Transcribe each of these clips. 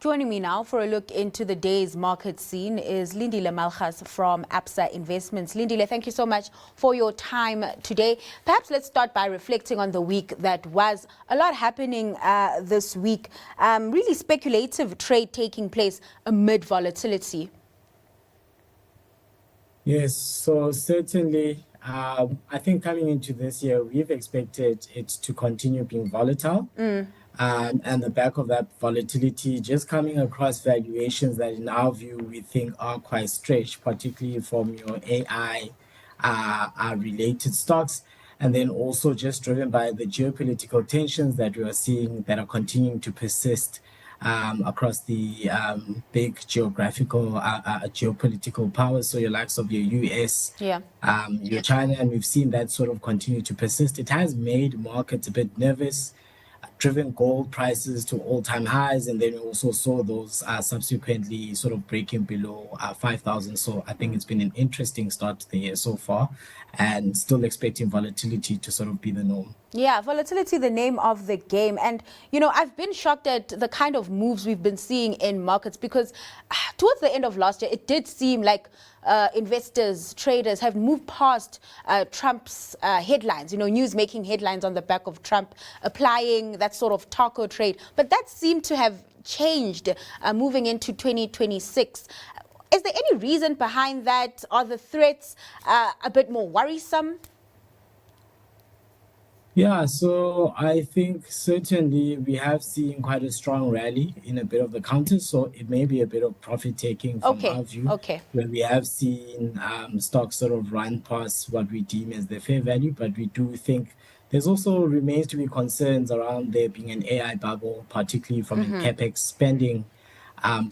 Joining me now for a look into the day's market scene is Lindile Malgas from Absa Investments. Lindile, thank you so much for your time today. Perhaps let's start by reflecting on the week that was. A lot happening this week. Really speculative trade taking place amid volatility. Yes, so certainly, I think coming into this year, we've expected it to continue being volatile. And the back of that volatility just coming across valuations that, in our view, we think are quite stretched, particularly from your AI related stocks. And then also just driven by the geopolitical tensions that we are seeing that are continuing to persist across the big geopolitical powers. So your likes of your US, your China, and we've seen that sort of continue to persist. It has made markets a bit nervous, driven gold prices to all-time highs, and then we also saw those subsequently sort of breaking below 5,000. So I think it's been an interesting start to the year so far, and still expecting volatility to sort of be the norm. Yeah, volatility, the name of the game. And, you know, I've been shocked at the kind of moves we've been seeing in markets because towards the end of last year, it did seem like investors, traders have moved past Trump's headlines, you know, news making headlines on the back of Trump applying that sort of taco trade. But that seemed to have changed moving into 2026. Is there any reason behind that? Are the threats a bit more worrisome? Yeah, so I think certainly we have seen quite a strong rally in a bit of the counters. So it may be a bit of profit taking from our view, where we have seen stocks sort of run past what we deem as the fair value. But we do think there's also remains to be concerns around there being an AI bubble, particularly from a capex spending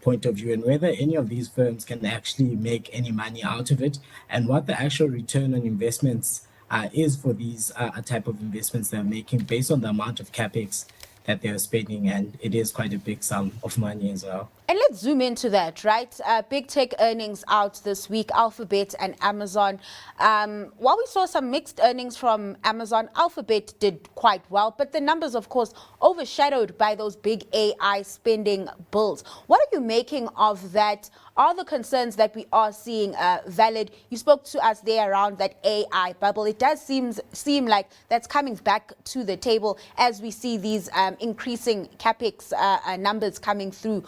point of view, and whether any of these firms can actually make any money out of it, and what the actual return on investments is for these type of investments they're making based on the amount of capex that they're spending, and it is quite a big sum of money as well. And let's zoom into that, right? Big tech earnings out this week, Alphabet and Amazon. While we saw some mixed earnings from Amazon, Alphabet did quite well, but the numbers, of course, overshadowed by those big AI spending bills. What are you making of that? Are the concerns that we are seeing valid? You spoke to us there around that AI bubble. It does seem like that's coming back to the table as we see these increasing capex numbers coming through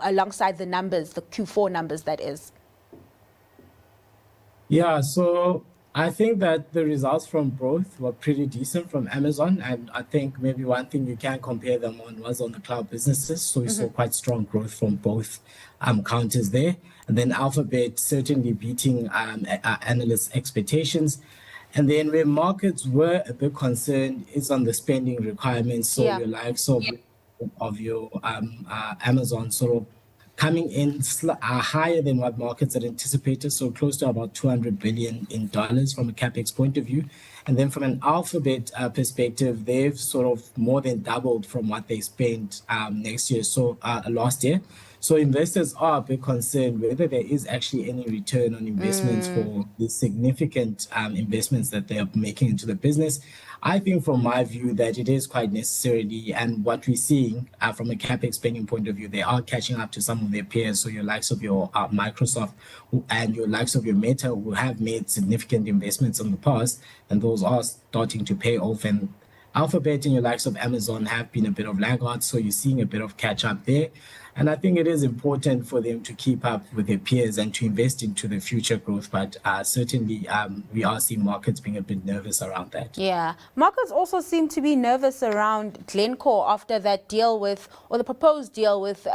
alongside the numbers, the Q4 numbers, that is. Yeah, so I think that the results from both were pretty decent from Amazon, and I think maybe one thing you can compare them on was on the cloud businesses. So we saw quite strong growth from both counters there, and then Alphabet certainly beating analysts' expectations. And then where markets were a bit concerned is on the spending requirements. So your likes of your Amazon sort of coming in higher than what markets had anticipated, so close to about $200 billion from a capex point of view. And then from an Alphabet perspective, they've sort of more than doubled from what they spent last year. So investors are a bit concerned whether there is actually any return on investments for the significant investments that they are making into the business. I think from my view that it is quite necessarily, and what we're seeing from a capex spending point of view, they are catching up to some of their peers. So your likes of your Microsoft and your likes of your Meta, who have made significant investments in the past, and those are starting to pay off. And Alphabet and your likes of Amazon have been a bit of laggards, so you're seeing a bit of catch up there. And I think it is important for them to keep up with their peers and to invest into the future growth. But certainly, we are seeing markets being a bit nervous around that. Yeah. Markets also seem to be nervous around Glencore after that deal with, or the proposed deal with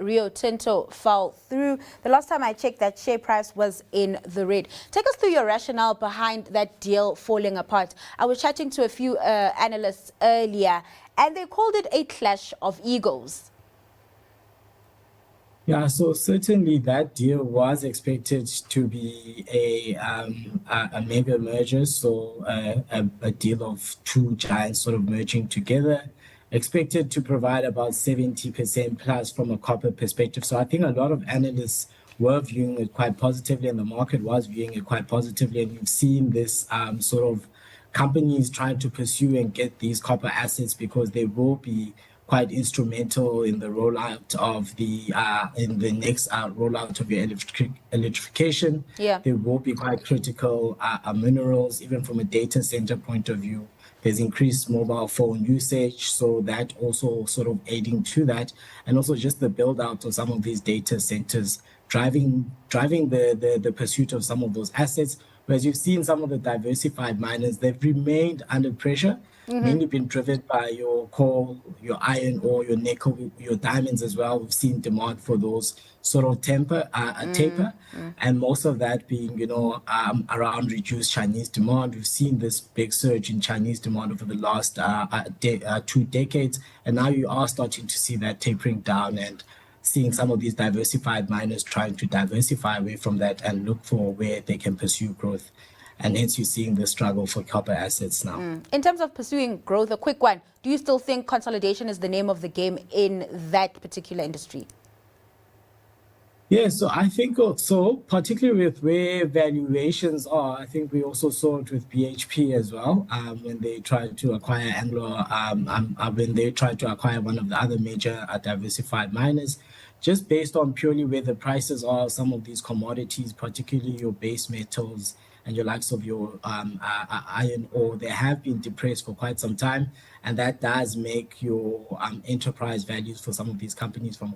Rio Tinto fell through. The last time I checked, that share price was in the red. Take us through your rationale behind that deal falling apart. I was chatting to a few analysts earlier, and they called it a clash of egos. Yeah, so certainly that deal was expected to be a mega merger, so a deal of two giants sort of merging together, expected to provide about 70% plus from a copper perspective. So I think a lot of analysts were viewing it quite positively, and the market was viewing it quite positively, and we've seen this sort of companies trying to pursue and get these copper assets because they will be quite instrumental in the rollout of the in the next rollout of your electrification. Yeah. There will be quite critical minerals, even from a data center point of view. There's increased mobile phone usage, so that also sort of aiding to that, and also just the build out of some of these data centers, driving the pursuit of some of those assets. Whereas you've seen some of the diversified miners, they've remained under pressure, mainly been driven by your coal, your iron ore, your nickel, your diamonds as well. We've seen demand for those sort of taper, and most of that being, around reduced Chinese demand. We've seen this big surge in Chinese demand over the last 2 decades, and now you are starting to see that tapering down and seeing some of these diversified miners trying to diversify away from that and look for where they can pursue growth. And hence you're seeing the struggle for copper assets now. In terms of pursuing growth, a quick one, do you still think consolidation is the name of the game in that particular industry? Yeah, so I think also, particularly with where valuations are, I think we also saw it with BHP as well, when they tried to acquire when they tried to acquire one of the other major diversified miners, just based on purely where the prices are, some of these commodities, particularly your base metals and your likes of your iron ore, they have been depressed for quite some time. And that does make your enterprise values for some of these companies from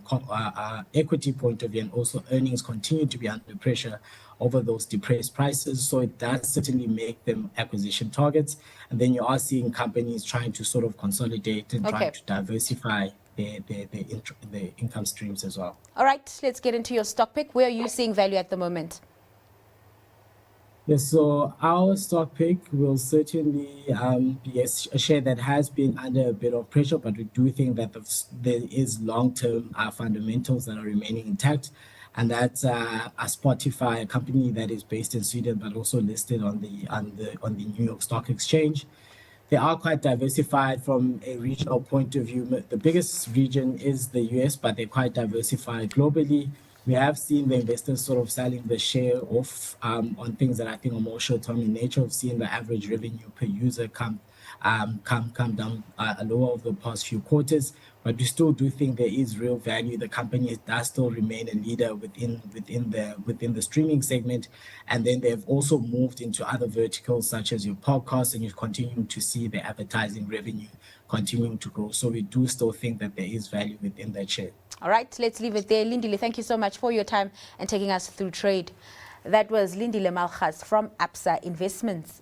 equity point of view and also earnings continue to be under pressure over those depressed prices. So it does certainly make them acquisition targets. And then you are seeing companies trying to sort of consolidate and trying to diversify their income streams as well. All right, let's get into your stock pick. Where are you seeing value at the moment? Yes, so our stock pick will certainly be a share that has been under a bit of pressure, but we do think that there is long-term fundamentals that are remaining intact, and that's a Spotify, a company that is based in Sweden but also listed on the New York Stock Exchange. They are quite diversified from a regional point of view. The biggest region is the US, but they're quite diversified globally. We have seen the investors sort of selling the share off on things that I think are more short-term in nature. We've seen the average revenue per user come down lower over the past few quarters, but we still do think there is real value. The company does still remain a leader within the streaming segment, and then they've also moved into other verticals such as your podcast, and you're continuing to see the advertising revenue continuing to grow. So we do still think that there is value within that share. All right, let's leave it there. Lindile, thank you so much for your time and taking us through trade. That was Lindile Malgas from Absa Investments.